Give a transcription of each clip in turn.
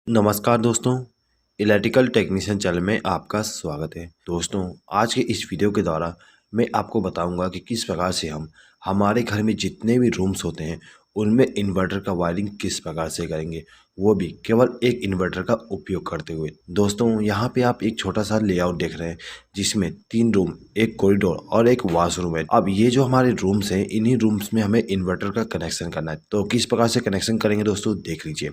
नमस्कार दोस्तों, electrical technician channel में आपका स्वागत है। दोस्तों, आज के इस वीडियो के द्वारा मैं आपको बताऊंगा कि किस प्रकार से हम हमारे घर में जितने भी रूम्स होते हैं उनमें इन्वर्टर का वायरिंग किस प्रकार से करेंगे, वो भी केवल एक इन्वर्टर का उपयोग करते हुए। दोस्तों, यहाँ पे आप एक छोटा सा लेआउट देख रहे हैं जिसमें 3 रूम, एक कॉरिडोर और एक वॉशरूम है। अब ये जो हमारे रूम्स हैं, इन्हीं रूम्स में हमें इन्वर्टर का कनेक्शन करना है। तो किस प्रकार से कनेक्शन करेंगे दोस्तों, देख लीजिए।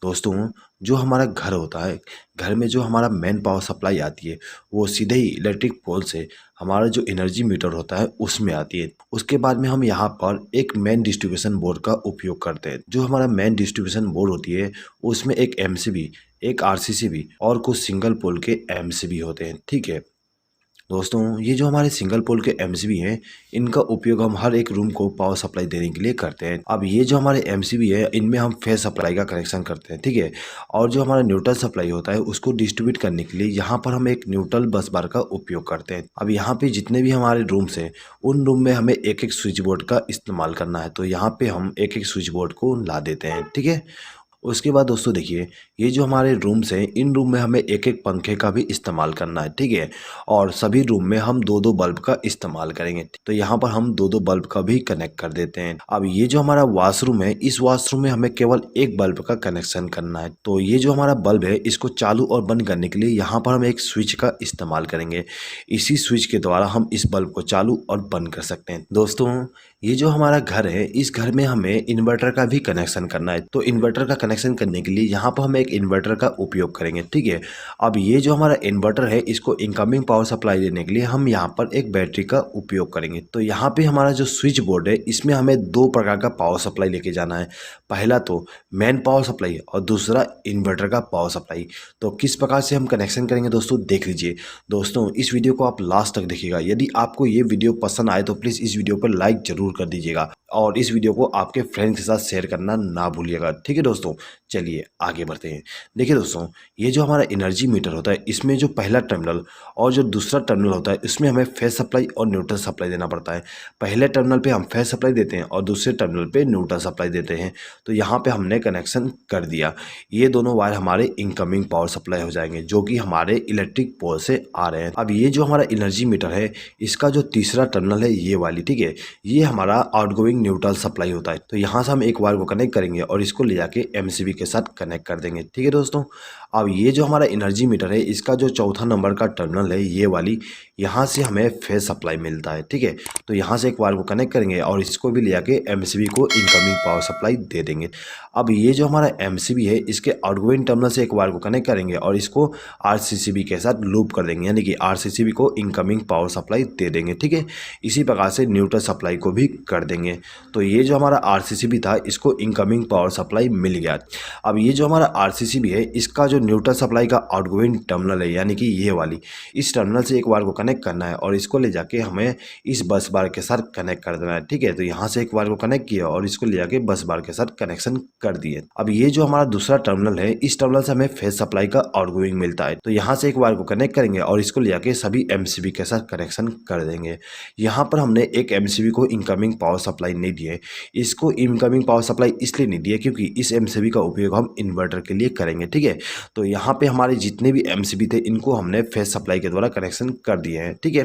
दोस्तों, जो हमारा घर होता है, घर में जो हमारा मेन पावर सप्लाई आती है वो सीधे ही इलेक्ट्रिक पोल से हमारा जो एनर्जी मीटर होता है उसमें आती है। उसके बाद में हम यहाँ पर एक मेन डिस्ट्रीब्यूशन बोर्ड का उपयोग करते हैं। जो हमारा मेन डिस्ट्रीब्यूशन बोर्ड होती है उसमें एक एमसीबी, एक आरसीसीबी और कुछ सिंगल पोल के एमसीबी होते हैं। ठीक है दोस्तों, ये जो हमारे सिंगल पोल के एमसीबी हैं, इनका उपयोग हम हर एक रूम को पावर सप्लाई देने के लिए करते हैं। अब ये जो हमारे एमसीबी है, इनमें हम फेज सप्लाई का कनेक्शन करते हैं। ठीक है, और जो हमारा न्यूट्रल सप्लाई होता है उसको डिस्ट्रीब्यूट करने के लिए यहाँ पर हम एक न्यूट्रल बस बार का उपयोग करते हैं। अब यहाँ पे जितने भी हमारे रूम्स हैं उन रूम में हमें एक एक स्विच बोर्ड का इस्तेमाल करना है। तो यहाँ पे हम एक एक स्विच बोर्ड को ला देते हैं। ठीक है, उसके बाद दोस्तों देखिए, ये जो हमारे रूम्स हैं इन रूम में हमें एक एक पंखे का भी इस्तेमाल करना है। ठीक है, और सभी रूम में हम दो दो बल्ब का इस्तेमाल करेंगे। तो यहाँ पर हम दो दो बल्ब का भी कनेक्ट कर देते हैं। अब ये जो हमारा वॉशरूम है, इस वॉशरूम में हमें केवल एक बल्ब का कनेक्शन करना है। तो ये जो हमारा बल्ब है इसको चालू और बंद करने के लिए यहाँ पर हम एक स्विच का इस्तेमाल करेंगे। इसी स्विच के द्वारा हम इस बल्ब को चालू और बंद कर सकते हैं। दोस्तों, ये जो हमारा घर है, इस घर में हमें इन्वर्टर का भी कनेक्शन करना है। तो इन्वर्टर का कनेक्शन करने के लिए यहाँ पर हम एक इन्वर्टर का उपयोग करेंगे। ठीक है, अब ये जो हमारा इन्वर्टर है इसको इनकमिंग पावर सप्लाई देने के लिए हम यहाँ पर एक बैटरी का उपयोग करेंगे। तो यहाँ पे हमारा जो स्विच बोर्ड है इसमें हमें दो प्रकार का पावर सप्लाई लेके जाना है। पहला तो मेन पावर सप्लाई और दूसरा इन्वर्टर का पावर सप्लाई। तो किस प्रकार से हम कनेक्शन करेंगे दोस्तों, देख लीजिए। दोस्तों, इस वीडियो को आप लास्ट तक देखिएगा। यदि आपको ये वीडियो पसंद आए तो प्लीज़ इस वीडियो पर लाइक जरूर कर दीजिएगा और इस वीडियो को आपके फ्रेंड्स के साथ शेयर करना ना भूलिएगा। ठीक है दोस्तों, चलिए आगे बढ़ते हैं। देखिए दोस्तों, ये जो हमारा एनर्जी मीटर होता है इसमें जो पहला टर्मिनल और जो दूसरा टर्मिनल होता है इसमें हमें फेज सप्लाई और न्यूट्रल सप्लाई देना पड़ता है। पहले टर्मिनल पे हम फेज सप्लाई देते हैं और दूसरे टर्मिनल पे न्यूट्रल सप्लाई देते हैं। तो यहाँ पे हमने कनेक्शन कर दिया। ये दोनों वायर हमारे इनकमिंग पावर सप्लाई हो जाएंगे जो कि हमारे इलेक्ट्रिक पोल से आ रहे हैं। अब ये जो हमारा एनर्जी मीटर है इसका जो तीसरा टर्मिनल है ये वाली, ठीक है, ये हमारा आउटगोइंग न्यूट्रल सप्लाई होता है। तो यहाँ से हम एक वायर को कनेक्ट करेंगे और इसको ले जाके एमसीबी के साथ कनेक्ट कर देंगे। ठीक है दोस्तों, अब ये जो हमारा एनर्जी मीटर है इसका जो चौथा नंबर का टर्मिनल है ये वाली, यहाँ से हमें फेज सप्लाई मिलता है। ठीक है, तो यहाँ से एक वायर को कनेक्ट करेंगे और इसको भी ले जाके एमसीबी को इनकमिंग पावर सप्लाई दे देंगे। अब ये जो हमारा एमसीबी है इसके आउटगोइंग टर्मिनल से एक वायर को कनेक्ट करेंगे और इसको आरसीसीबी के साथ लूप कर देंगे, यानी कि आरसीसीबी को इनकमिंग पावर सप्लाई दे देंगे। ठीक है, इसी प्रकार से न्यूट्रल सप्लाई को भी कर देंगे। तो ये जो हमारा आरसीसीबी था इसको इनकमिंग पावर सप्लाई मिल गया। अब ये जो हमारा आरसीसीबी है इसका जो न्यूट्रल सप्लाई का आउटगोइंग टर्मिनल है, यानी कि ये वाली, इस टर्मिनल से एक वायर को कनेक्ट करना है और इसको ले जाके हमें इस बस बार के साथ कनेक्ट कर देना है। ठीक है, तो यहाँ से एक वायर को कनेक्ट किया और इसको ले जाके बस बार के साथ कनेक्शन कर दिए। अब ये जो हमारा दूसरा टर्मिनल है इस टर्मिनल से हमें फेज सप्लाई का आउटगोइंग मिलता है। तो यहाँ से एक वायर को कनेक्ट करेंगे और इसको ले जाके सभी एमसीबी के साथ कनेक्शन कर देंगे। यहाँ पर हमने एक एमसीबी को इनकमिंग पावर सप्लाई नहीं दी है। इसको इनकमिंग पावर सप्लाई इसलिए नहीं दी है क्योंकि इस एमसीबी का उपयोग हम इन्वर्टर के लिए करेंगे। ठीक है, तो यहाँ पे हमारे जितने भी एमसीबी थे इनको हमने फेज सप्लाई के द्वारा कनेक्शन कर दिए हैं। ठीक है,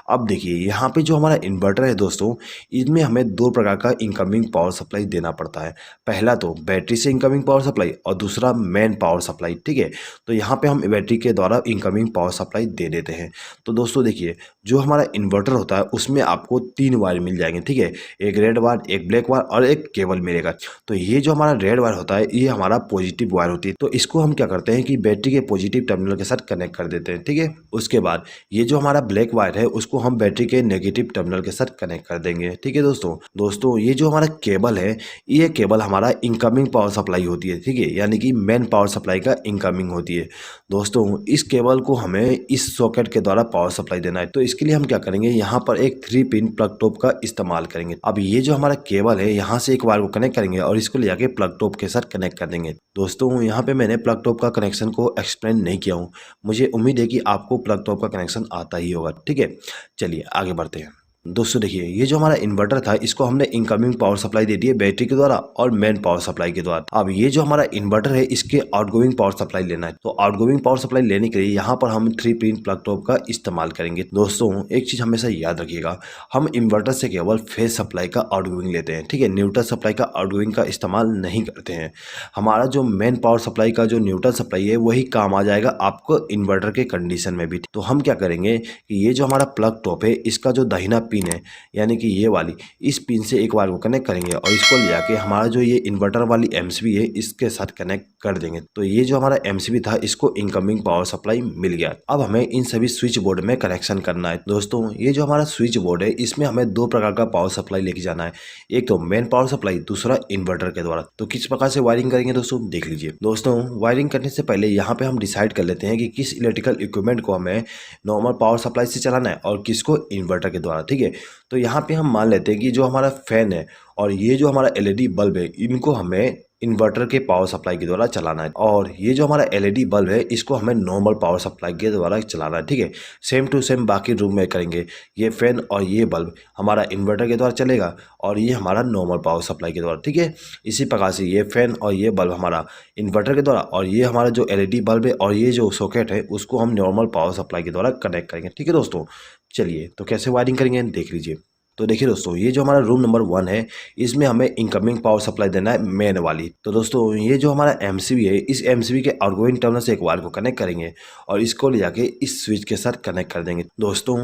अब देखिए यहाँ पे जो हमारा इन्वर्टर है दोस्तों, इसमें हमें दो प्रकार का इनकमिंग पावर सप्लाई देना पड़ता है। पहला तो बैटरी से इनकमिंग पावर सप्लाई और दूसरा मेन पावर सप्लाई। ठीक है, तो यहाँ पे हम बैटरी के द्वारा इनकमिंग पावर सप्लाई दे देते हैं। तो दोस्तों देखिए, जो हमारा इन्वर्टर होता है उसमें आपको 3 वायर मिल जाएंगे। ठीक है, एक रेड वायर, एक ब्लैक वायर और एक केबल मिलेगा। तो ये जो हमारा रेड वायर होता है ये हमारा पॉजिटिव वायर होती है। तो इसको हम क्या करते हैं कि बैटरी के पॉजिटिव टर्मिनल के साथ कनेक्ट कर देते हैं। ठीक है, उसके बाद ये जो हमारा ब्लैक वायर है उसको हम बैटरी के नेगेटिव टर्मिनल के साथ कनेक्ट कर देंगे। ठीक है दोस्तों, ये जो हमारा केबल है ये केबल हमारा इनकमिंग पावर सप्लाई होती है। ठीक है, यानी कि मेन पावर सप्लाई का इनकमिंग होती है। दोस्तों, इस केबल को हमें इस सॉकेट के द्वारा पावर सप्लाई देना है। तो इसके लिए हम क्या करेंगे, यहाँ पर एक 3 पिन प्लग टॉप का इस्तेमाल करेंगे। अब ये जो हमारा केबल है यहाँ से एक वायर को कनेक्ट करेंगे और इसको ले जाके प्लग टॉप के साथ कनेक्ट कर देंगे। दोस्तों, यहाँ पे मैंने प्लग टॉप का कनेक्शन को एक्सप्लेन नहीं किया हूँ। मुझे उम्मीद है कि आपको प्लग टॉप का कनेक्शन आता ही होगा। ठीक है, चलिए आगे बढ़ते हैं। दोस्तों देखिए, ये जो हमारा इन्वर्टर था इसको हमने इनकमिंग पावर सप्लाई दे दी है बैटरी के द्वारा और मेन पावर सप्लाई के द्वारा। अब ये जो हमारा इन्वर्टर है इसके आउटगोइंग पावर सप्लाई लेना है। तो आउटगोइंग पावर सप्लाई लेने के लिए यहाँ पर हम 3 पिन प्लग टॉप का इस्तेमाल करेंगे। दोस्तों एक चीज हमेशा याद रखिएगा, हम इन्वर्टर से केवल फेज सप्लाई का आउटगोइंग लेते हैं, ठीक है, न्यूट्रल सप्लाई का आउटगोइंग का इस्तेमाल नहीं करते हैं। हमारा जो मेन पावर सप्लाई का जो न्यूट्रल सप्लाई है वही काम आ जाएगा आपको इन्वर्टर के कंडीशन में भी। तो हम क्या करेंगे कि ये जो हमारा प्लग टॉप है इसका जो दाहिना पिन है यानी कि ये वाली, इस पिन से एक बार को कनेक्ट करेंगे और इसको ले जाके हमारा जो ये इन्वर्टर वाली एमसीबी है इसके साथ कनेक्ट कर देंगे। तो ये जो हमारा एमसीबी था इसको इनकमिंग पावर सप्लाई मिल गया। अब हमें इन सभी स्विच बोर्ड में कनेक्शन करना है। दोस्तों ये जो हमारा स्विच बोर्ड है इसमें हमें 2 प्रकार का पावर सप्लाई लेके जाना है, एक तो मेन पावर सप्लाई, दूसरा इन्वर्टर के द्वारा। तो किस प्रकार से वायरिंग करेंगे दोस्तों देख लीजिए। दोस्तों वायरिंग करने से पहले यहाँ पे हम डिसाइड कर लेते हैं कि किस इलेक्ट्रिकल इक्विपमेंट को हमें नॉर्मल पावर सप्लाई से चलाना है और किसको इन्वर्टर के द्वारा, ठीक है। तो यहाँ पे हम मान लेते हैं कि जो हमारा फैन है और ये जो हमारा एलईडी बल्ब है इनको हमें इन्वर्टर के पावर सप्लाई के द्वारा चलाना है, और ये जो हमारा एलईडी बल्ब है इसको हमें नॉर्मल पावर सप्लाई के द्वारा चलाना है, ठीक है। सेम टू सेम बाकी रूम में करेंगे। ये फैन और ये बल्ब हमारा इन्वर्टर के द्वारा चलेगा और ये हमारा नॉर्मल पावर सप्लाई के द्वारा, ठीक है। इसी प्रकार से ये फैन और ये बल्ब हमारा इन्वर्टर के द्वारा और ये हमारा जो एलईडी बल्ब है और ये जो सॉकेट है उसको हम नॉर्मल पावर सप्लाई के द्वारा कनेक्ट करेंगे, ठीक है दोस्तों। चलिए तो कैसे वायरिंग करेंगे देख लीजिए। तो देखिए दोस्तों, ये जो हमारा रूम नंबर 1 है इसमें हमें इनकमिंग पावर सप्लाई देना है मेन वाली। तो दोस्तों ये जो हमारा एमसीबी है इस एमसीबी के आउटगोइंग टर्मिनल से एक वायर को कनेक्ट करेंगे और इसको ले जाके इस स्विच के साथ कनेक्ट कर देंगे। दोस्तों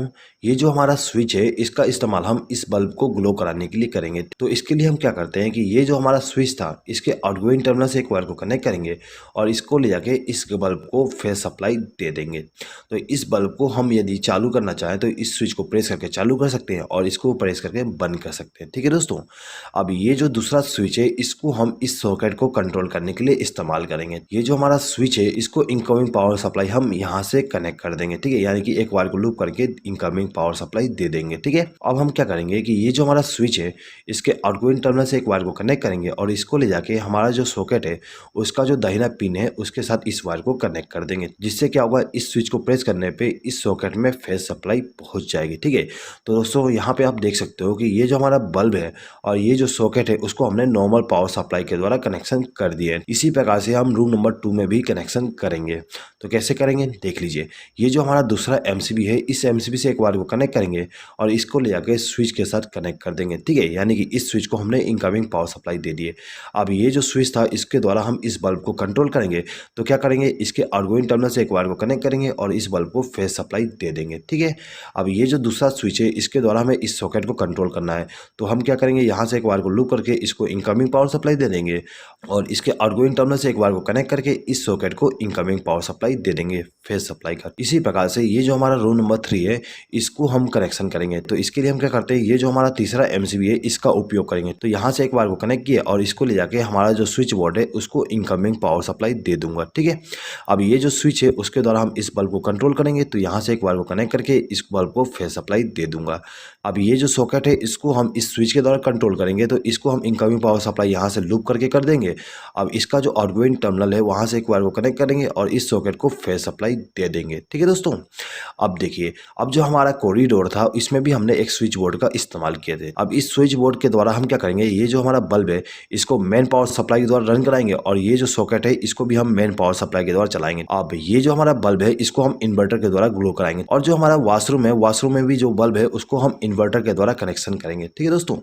ये जो हमारा स्विच है इसका इस्तेमाल हम इस बल्ब को ग्लो कराने के लिए करेंगे। तो इसके लिए हम क्या करते हैं कि ये जो हमारा स्विच था इसके आउटगोइंग टर्मिनल से एक वायर को कनेक्ट करेंगे और इसको ले जाके इस बल्ब को फेज सप्लाई दे देंगे। तो इस बल्ब को हम यदि चालू करना चाहें तो इस स्विच को प्रेस करके चालू कर सकते हैं और इसको प्रेस करके बंद कर सकते हैं, ठीक है दोस्तों। अब ये जो दूसरा स्विच है इसको हम इस सॉकेट को कंट्रोल करने के लिए इस्तेमाल करेंगे। ये जो हमारा स्विच है इसको इनकमिंग पावर सप्लाई हम यहाँ से कनेक्ट कर देंगे, ठीक है, यानी कि एक वायर को लूप करके इनकमिंग पावर सप्लाई दे देंगे, ठीक है। अब हम क्या करेंगे कि ये जो हमारा स्विच है इसके आउटगोइंग टर्मिनल से एक वायर को कनेक्ट करेंगे और इसको ले जाके हमारा जो सॉकेट है उसका जो दाहिना पिन है उसके साथ इस वायर को कनेक्ट कर देंगे, जिससे क्या होगा इस स्विच को प्रेस करने पे इस सॉकेट में फेज सप्लाई पहुंच जाएगी, ठीक है। तो दोस्तों यहाँ पे आप देख सकते हो कि ये जो हमारा बल्ब है और ये जो सॉकेट है उसको हमने नॉर्मल पावर सप्लाई के द्वारा कनेक्शन कर दिया है। इसी प्रकार से हम रूम नंबर 2 में भी कनेक्शन करेंगे। तो कैसे करेंगे देख लीजिए। ये जो हमारा दूसरा एमसीबी है इस एमसीबी से एक वायर को कनेक्ट करेंगे और इसको ले जाके स्विच के साथ कनेक्ट कर देंगे, ठीक है, यानी कि इस स्विच को हमने इनकमिंग पावर सप्लाई दे दी है। अब ये जो स्विच था इसके द्वारा हम इस बल्ब को कंट्रोल करेंगे। तो क्या करेंगे, इसके आउटगोइंग टर्मिनल से एक वायर को कनेक्ट करेंगे और इस बल्ब को फेज सप्लाई दे देंगे, ठीक है। अब ये जो दूसरा स्विच है इसके द्वारा हमें इस सॉकेट को कंट्रोल करना है। तो हम क्या करेंगे, यहाँ से एक वायर को लूप करके इसको इनकमिंग पावर सप्लाई दे देंगे और इसके आउटगोइंग टर्मिनल से एक वायर को कनेक्ट करके इस सॉकेट को इनकमिंग पावर सप्लाई दे देंगे फेज सप्लाई का। इसी प्रकार से ये जो हमारा रूम नंबर 3 है इसको हम कनेक्शन करेंगे। तो इसके लिए हम क्या करते हैं, ये जो हमारा तीसरा एमसीबी है इसका उपयोग करेंगे। तो यहाँ से एक वायर को कनेक्ट किया और इसको ले जाके हमारा जो स्विच बोर्ड है उसको इनकमिंग पावर सप्लाई दे दूंगा, ठीक है। अब ये जो स्विच है उसके द्वारा हम इस बल्ब को कंट्रोल करेंगे। तो यहाँ से एक वायर को कनेक्ट करके इस बल्ब को फेज सप्लाई दे दूंगा। अब ये जो सॉकेट है इसको हम इस स्विच के द्वारा कंट्रोल करेंगे। तो इसको हम इनकमिंग पावर सप्लाई यहाँ से लूप करके कर देंगे। अब इसका जो आउटगोइंग टर्मिनल है वहाँ से एक वायर को कनेक्ट करेंगे और इस सॉकेट को फेज सप्लाई दे देंगे, ठीक है दोस्तों। अब देखिए, अब जो हमारा कॉरिडोर था इसमें भी हमने एक स्विच बोर्ड का इस्तेमाल किए थे। अब इस स्विच बोर्ड के द्वारा हम क्या करेंगे, ये जो हमारा बल्ब है इसको मेन पावर सप्लाई के द्वारा रन कराएंगे और ये जो सॉकेट है इसको भी हम मेन पावर सप्लाई के द्वारा चलाएंगे। अब ये जो हमारा बल्ब है इसको हम इन्वर्टर के द्वारा ग्लो कराएंगे और जो हमारा वॉशरूम है वॉशरूम में भी जो बल्ब है उसको हम इन्वर्टर के द्वारा कनेक्शन करेंगे, ठीक है दोस्तों।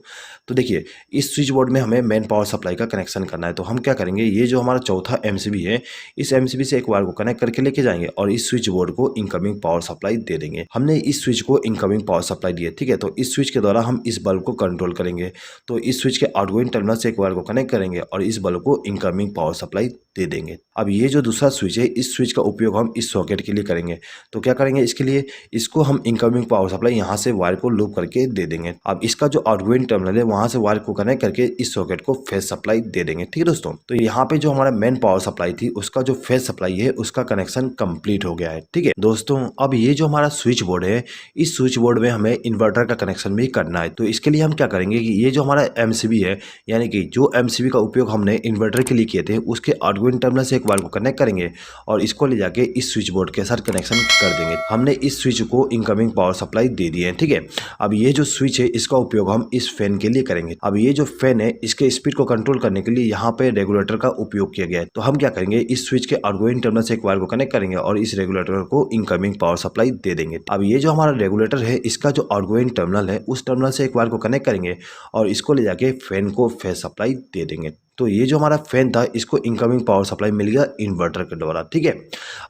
तो देखिए, इस स्विच बोर्ड में हमें मेन पावर सप्लाई का कनेक्शन करना है। तो हम क्या करेंगे, ये जो हमारा चौथा एमसीबी है इस एमसीबी से एक वायर को कनेक्ट करके लेके जाएंगे और इस स्विच बोर्ड को इनकमिंग पावर सप्लाई दे देंगे। हमने इस स्विच को इनकमिंग पावर सप्लाई दी है, ठीक है। तो इस स्विच के द्वारा हम इस बल्ब को कंट्रोल करेंगे। तो इस स्विच के आउटगोइंग टर्मिनल से एक वायर को कनेक्ट करेंगे और इस बल्ब को इनकमिंग पावर सप्लाई दे देंगे। अब ये जो दूसरा स्विच है इस स्विच का उपयोग हम इस सॉकेट के लिए करेंगे। तो क्या करेंगे, इसके लिए इसको हम इनकमिंग पावर सप्लाई यहाँ से वायर को लूप करके दे देंगे। अब इसका जो आउटगोइंग टर्मिनल है वहां से वायर को कनेक्ट करके इस सॉकेट को फेज सप्लाई दे देंगे, ठीक है दोस्तों। तो यहाँ पे जो हमारा मेन पावर सप्लाई थी उसका जो फेज सप्लाई है उसका कनेक्शन कंप्लीट हो गया है, ठीक है दोस्तों। अब ये जो हमारा स्विच बोर्ड है इस स्विच बोर्ड में हमें इन्वर्टर का कनेक्शन भी करना है। तो इसके लिए हम क्या करेंगे कि ये जो हमारा एमसीबी है यानी कि जो एमसीबी का उपयोग हमने इन्वर्टर के लिए किए थे उसके आउटगोइंग टर्मिनल से एक वायर को कनेक्ट करेंगे और इसको ले जाके इस स्विच बोर्ड के साथ कनेक्शन कर देंगे। हमने इस स्विच को इनकमिंग पावर सप्लाई दे दी है, ठीक है। अब ये जो स्विच है इसका उपयोग हम इस फैन के लिए करेंगे। अब ये जो फैन है इसके स्पीड को कंट्रोल करने के लिए यहाँ पे रेगुलेटर का उपयोग किया गया है। तो हम क्या करेंगे, इस स्विच के आउटगोइंग टर्मिनल से एक वायर को कनेक्ट करेंगे और इस रेगुलेटर को इनकमिंग पावर सप्लाई दे देंगे। अब ये जो हमारा रेगुलेटर है इसका जो आउटगोइंग टर्मिनल है उस टर्मिनल से एक वायर को कनेक्ट करेंगे और इसको ले जाके फैन को फेस सप्लाई दे देंगे। तो ये जो हमारा फैन था इसको इनकमिंग पावर सप्लाई मिल गया इन्वर्टर के द्वारा, ठीक है।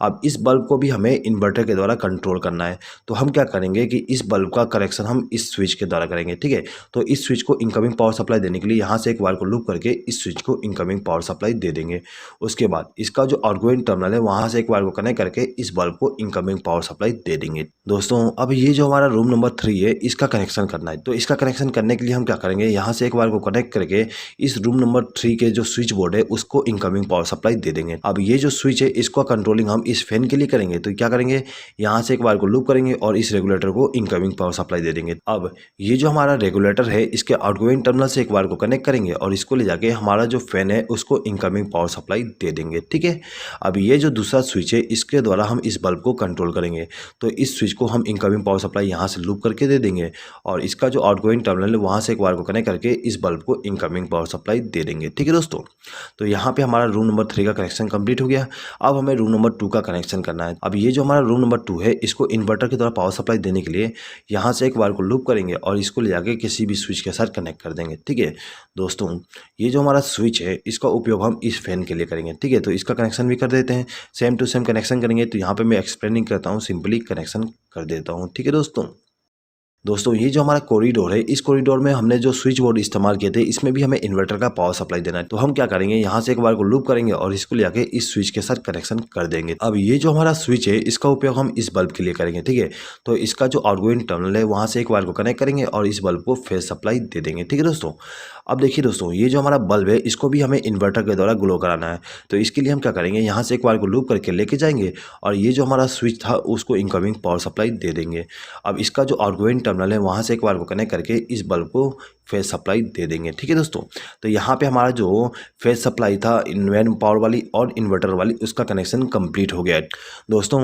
अब इस बल्ब को भी हमें इन्वर्टर के द्वारा कंट्रोल करना है। तो हम क्या करेंगे कि इस बल्ब का कनेक्शन हम इस स्विच के द्वारा करेंगे, ठीक है। तो इस स्विच को इनकमिंग पावर सप्लाई देने के लिए यहाँ से एक वायर को लूप करके इस स्विच को इनकमिंग पावर सप्लाई दे देंगे। उसके बाद इसका जो आउटगोइंग टर्मिनल है वहाँ से एक वायर को कनेक्ट करके इस बल्ब को इनकमिंग पावर सप्लाई दे देंगे। दोस्तों अब ये जो हमारा रूम नंबर 3 है इसका कनेक्शन करना है। तो इसका कनेक्शन करने के लिए हम क्या करेंगे, यहाँ से एक वायर को कनेक्ट करके इस रूम नंबर 3 के जो स्विच बोर्ड है उसको इनकमिंग पावर सप्लाई दे देंगे। अब ये जो स्विच है इसको कंट्रोलिंग हम इस फैन के लिए करेंगे। तो क्या करेंगे, यहाँ से एक वायर को लूप करेंगे और इस रेगुलेटर को इनकमिंग पावर सप्लाई दे देंगे। अब ये जो हमारा रेगुलेटर है इसके आउटगोइंग टर्मिनल से एक वायर को कनेक्ट करेंगे और इसको ले जाके हमारा जो फैन है उसको इनकमिंग पावर सप्लाई दे देंगे, ठीक है। अब ये जो दूसरा स्विच है इसके द्वारा हम इस बल्ब को कंट्रोल करेंगे। तो इस स्विच को हम इनकमिंग पावर सप्लाई यहाँ से लूप करके दे देंगे और इसका जो आउटगोइंग टर्मिनल है वहाँ से एक वायर को कनेक्ट करके इस बल्ब को इनकमिंग पावर सप्लाई दे देंगे, ठीक है दोस्तों। तो यहाँ पे हमारा रूम नंबर 3 का कनेक्शन कंप्लीट हो गया। अब हमें रूम नंबर 2 का कनेक्शन करना है। अब ये जो हमारा रूम नंबर 2 है इसको इन्वर्टर के द्वारा पावर सप्लाई देने के लिए यहाँ से एक वायर को लूप करेंगे और इसको ले जाके किसी भी स्विच के साथ कनेक्ट कर देंगे, ठीक है दोस्तों। ये जो हमारा स्विच है इसका उपयोग हम इस फैन के लिए करेंगे, ठीक है। तो इसका कनेक्शन भी कर देते हैं, सेम टू सेम कनेक्शन करेंगे। तो यहाँ पे मैं एक्सप्लेनिंग करता हूँ, सिंपली कनेक्शन कर देता हूँ, ठीक है दोस्तों ये जो हमारा कॉरिडोर है इस कॉरिडोर में हमने जो स्विच बोर्ड इस्तेमाल किए थे इसमें भी हमें इन्वर्टर का पावर सप्लाई देना है। तो हम क्या करेंगे, यहाँ से एक बार को लूप करेंगे और इसको ले जाके इस स्विच के साथ कनेक्शन कर देंगे। अब ये जो हमारा स्विच है इसका उपयोग हम इस बल्ब के लिए करेंगे, ठीक है। तो इसका जो आउटगोइंग टर्मिनल है वहाँ से एक बार को कनेक्ट करेंगे और इस बल्ब को फेस सप्लाई दे देंगे, ठीक है दोस्तों। अब देखिए दोस्तों ये जो हमारा बल्ब है इसको भी हमें इन्वर्टर के द्वारा ग्लो कराना है। तो इसके लिए हम क्या करेंगे, यहाँ से एक बार को लूप करके लेके जाएंगे और ये जो हमारा स्विच था उसको इनकमिंग पावर सप्लाई दे देंगे। अब इसका जो आउटगोइंग टर्मिनल है वहाँ से एक बार को कनेक्ट करके इस बल्ब को फेस सप्लाई दे देंगे, ठीक है दोस्तों। तो यहाँ पे हमारा जो फेस सप्लाई था इन्वेन पावर वाली और इन्वर्टर वाली उसका कनेक्शन कंप्लीट हो गया है दोस्तों।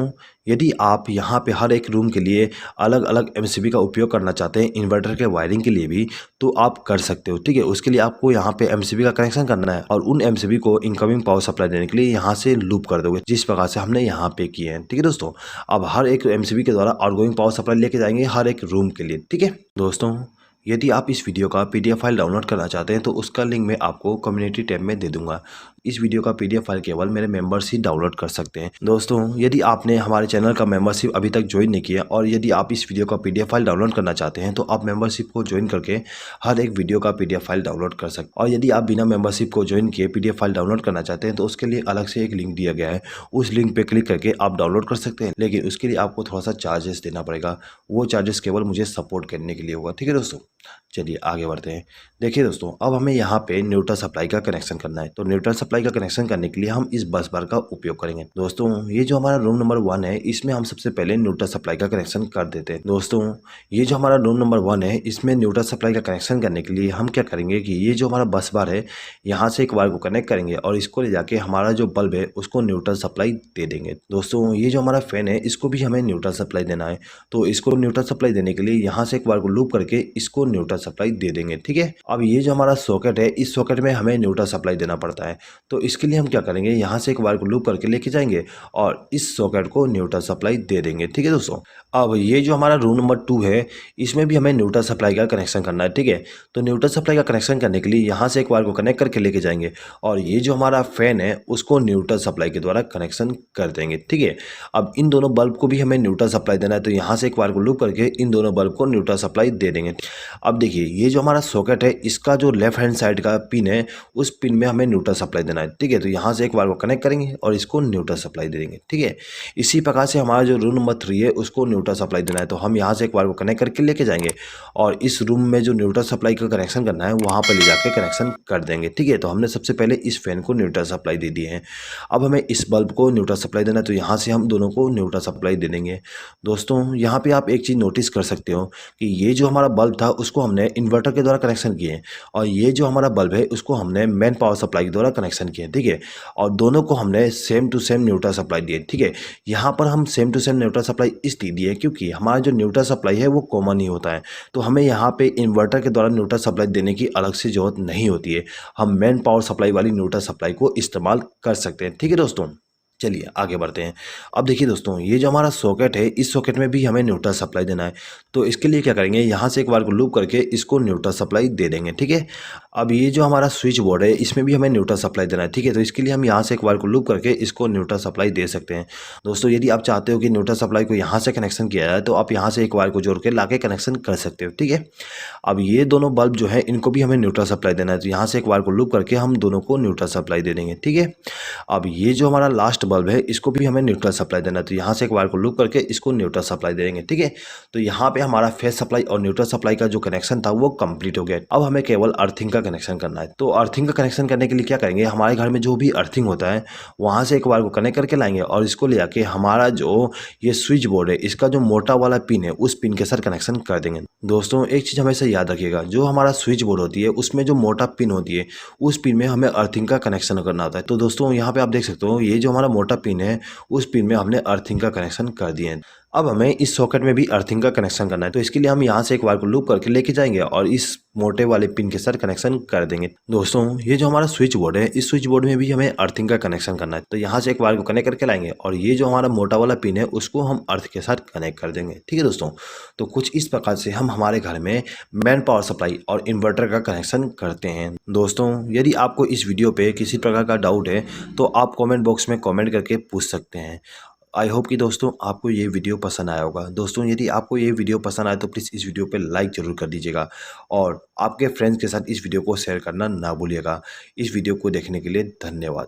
यदि आप यहाँ पे हर एक रूम के लिए अलग अलग एमसीबी का उपयोग करना चाहते हैं इन्वर्टर के वायरिंग के लिए भी तो आप कर सकते हो, ठीक है। उसके लिए आपको यहाँ पे एमसीबी का कनेक्शन करना है और उन एमसीबी को इनकमिंग पावर सप्लाई देने के लिए यहाँ से लूप कर दोगे जिस प्रकार से हमने यहाँ पे किए हैं, ठीक है दोस्तों। अब हर एक एमसीबी के द्वारा आउटगोइंग पावर सप्लाई लेके जाएंगे हर एक रूम के लिए, ठीक है दोस्तों। यदि आप इस वीडियो का पीडीएफ फाइल डाउनलोड करना चाहते हैं तो उसका लिंक मैं आपको कम्युनिटी टैब में दे दूंगा। इस वीडियो का पीडीएफ फाइल केवल मेरे मेंबर्स ही डाउनलोड कर सकते हैं दोस्तों। यदि आपने हमारे चैनल का मेंबरशिप अभी तक ज्वाइन नहीं किया और यदि आप इस वीडियो का पीडीएफ फाइल डाउनलोड करना चाहते हैं तो आप मेंबरशिप को ज्वाइन करके हर एक वीडियो का पीडीएफ फाइल डाउनलोड कर सकते हैं। और यदि आप बिना मेंबरशिप को ज्वाइन किए पीडीएफ फाइल डाउनलोड करना चाहते हैं तो उसके लिए अलग से एक लिंक दिया गया है, उस लिंक पर क्लिक करके आप डाउनलोड कर सकते हैं। लेकिन उसके लिए आपको थोड़ा सा चार्जेस देना पड़ेगा, वो चार्जेस केवल मुझे सपोर्ट करने के लिए होगा, ठीक है दोस्तों। चलिए आगे बढ़ते हैं। देखिए दोस्तों अब हमें यहाँ पे न्यूट्रल सप्लाई का कनेक्शन करना है। तो न्यूट्रल सप्लाई का कनेक्शन करने के लिए हम इस बस बार का उपयोग करेंगे दोस्तों। ये जो हमारा रूम नंबर 1 है इसमें हम सबसे पहले न्यूट्रल सप्लाई का कनेक्शन कर देते हैं दोस्तों। ये जो हमारा रूम नंबर 1 है इसमें न्यूट्रल सप्लाई का कनेक्शन करने के लिए हम क्या करेंगे कि ये जो हमारा बस बार है यहाँ से एक वायर को कनेक्ट करेंगे और इसको ले जाके हमारा जो बल्ब है उसको न्यूट्रल सप्लाई दे देंगे दोस्तों। ये जो हमारा फैन है इसको भी हमें न्यूट्रल सप्लाई देना है। तो इसको न्यूट्रल सप्लाई देने के लिए यहाँ से एक बार को लूप करके इसको न्यूट्रल सप्लाई दे देंगे, ठीक है। अब ये जो हमारा सॉकेट है इस सॉकेट में हमें न्यूट्रल सप्लाई देना पड़ता है। तो इसके लिए हम क्या करेंगे, यहाँ से एक वायर को लूप करके लेके जाएंगे और इस सॉकेट को न्यूट्रल सप्लाई दे देंगे, ठीक है दोस्तों। अब ये जो हमारा रूम नंबर 2 है इसमें भी हमें न्यूट्रल सप्लाई का कनेक्शन करना है, ठीक है। तो न्यूट्रल सप्लाई का कनेक्शन करने के लिए यहाँ से एक वायर को कनेक्ट करके लेके जाएंगे और ये जो हमारा फैन है उसको न्यूट्रल सप्लाई के द्वारा कनेक्शन कर देंगे, ठीक है। अब इन दोनों बल्ब को भी हमें न्यूट्रल सप्लाई देना है। तो यहाँ से एक वायर को लूप करके इन दोनों बल्ब को न्यूट्रल सप्लाई दे देंगे। अब देखिए ये जो हमारा सॉकेट है इसका जो लेफ्ट हैंड साइड का पिन है उस पिन में हमें न्यूट्रल सप्लाई देना है, ठीक है। तो यहाँ से एक वायर को कनेक्ट करेंगे और इसको न्यूट्रल सप्लाई दे देंगे, ठीक है। इसी प्रकार से हमारा जो रूम नंबर 3 है उसको न्यूट्रल सप्लाई देना है। तो हम यहाँ से एक वायर को कनेक्ट करके लेके जाएंगे और इस रूम में जो न्यूट्रल सप्लाई का कनेक्शन करना है वहाँ पर ले जाके कनेक्शन कर देंगे, ठीक है। तो हमने सबसे पहले इस फैन को न्यूट्रल सप्लाई दे दी है। अब हमें इस बल्ब को न्यूट्रल सप्लाई देना है। तो यहाँ से हम दोनों को न्यूट्रल सप्लाई दे देंगे दोस्तों। यहाँ पे आप एक चीज़ नोटिस कर सकते हो कि ये जो हमारा बल्ब था उसको हमने इन्वर्टर के द्वारा कनेक्शन किए और ये जो हमारा बल्ब है उसको हमने मेन पावर सप्लाई के द्वारा कनेक्शन कनेक्शन किए, ठीक है। और दोनों को हमने same to same neutral supply दिए, ठीक है। यहाँ पर हम same to same neutral supply इसलिए दिए क्योंकि हमारा जो न्यूट्रल सप्लाई है वो कॉमन ही होता है, तो हमें यहाँ पे इन्वर्टर के द्वारा न्यूट्रल सप्लाई देने की अलग से ज़रूरत नहीं होती है। हम मेन पावर सप्लाई वाली न्यूट्रल सप्लाई को इस्तेमाल कर सकते हैं, ठीक है दोस्तों। चलिए आगे बढ़ते हैं। अब देखिए दोस्तों, ये जो हमारा सॉकेट है, इस सॉकेट में भी हमें न्यूट्रल सप्लाई देना है। तो इसके लिए क्या करेंगे, यहाँ से एक बार को लूप करके इसको न्यूट्रल सप्लाई दे देंगे, ठीक है। अब ये जो हमारा स्विच बोर्ड है, इसमें भी हमें न्यूट्रल सप्लाई देना है, ठीक है। तो इसके लिए हम यहाँ से एक बार को लूप करके इसको न्यूट्रल सप्लाई दे सकते हैं। दोस्तों यदि आप चाहते हो कि न्यूट्रल सप्लाई को यहाँ से कनेक्शन किया जाए, तो आप यहाँ से एक वायर को जोड़ के ला के कनेक्शन कर सकते हो, ठीक है। अब ये दोनों बल्ब जो है, इनको भी हमें न्यूट्रल सप्लाई देना है, तो यहाँ से एक वायर को लूप करके हम दोनों को न्यूट्रल सप्लाई दे देंगे, ठीक है। अब ये जो हमारा लास्ट बल्ब है, इसको भी हमें न्यूट्रल सप्लाई देना है, तो यहाँ से एक वायर को लूप करके इसको न्यूट्रल सप्लाई देंगे, ठीक है। तो यहाँ पे हमारा फेस सप्लाई और न्यूट्रल सप्लाई का जो कनेक्शन था वो कंप्लीट हो गया। अब हमें केवल अर्थिंग का कनेक्शन करना है। तो अर्थिंग का कनेक्शन करने के लिए क्या करेंगे, हमारे घर में जो भी अर्थिंग होता है वहाँ से एक वायर को कनेक्ट करके लाएंगे और इसको ले आके हमारा जो ये स्विच बोर्ड है, इसका जो मोटा वाला पिन है, उस पिन के साथ कनेक्शन कर देंगे। दोस्तों एक चीज़ हमेशा याद रखिएगा, जो हमारा स्विच बोर्ड होती है उसमें जो मोटा पिन होती है, उस पिन में हमें अर्थिंग का कनेक्शन करना होता है। तो दोस्तों यहाँ पे आप देख सकते हो, ये जो हमारा मोटा पिन है, उस पिन में हमने अर्थिंग का कनेक्शन कर दिया है। अब हमें इस सॉकेट में भी अर्थिंग का कनेक्शन करना है, तो इसके लिए हम यहाँ से एक वायर को लूप करके लेके जाएंगे और इस मोटे वाले पिन के साथ कनेक्शन कर देंगे। दोस्तों ये जो हमारा स्विच बोर्ड है, इस स्विच बोर्ड में भी हमें अर्थिंग का कनेक्शन करना है, तो यहाँ से एक वायर को कनेक्ट करके लाएंगे और ये जो हमारा मोटा वाला पिन है उसको हम अर्थ के साथ कनेक्ट कर देंगे, ठीक है दोस्तों। तो कुछ इस प्रकार से हम हमारे घर में मेन पावर सप्लाई और इन्वर्टर का कनेक्शन करते हैं। दोस्तों यदि आपको इस वीडियो पे किसी प्रकार का डाउट है तो आप कमेंट बॉक्स में कमेंट करके पूछ सकते हैं। आई होप कि दोस्तों आपको ये वीडियो पसंद आया होगा। दोस्तों यदि आपको ये वीडियो पसंद आए तो प्लीज़ इस वीडियो पे लाइक ज़रूर कर दीजिएगा और आपके फ्रेंड्स के साथ इस वीडियो को शेयर करना ना भूलिएगा। इस वीडियो को देखने के लिए धन्यवाद।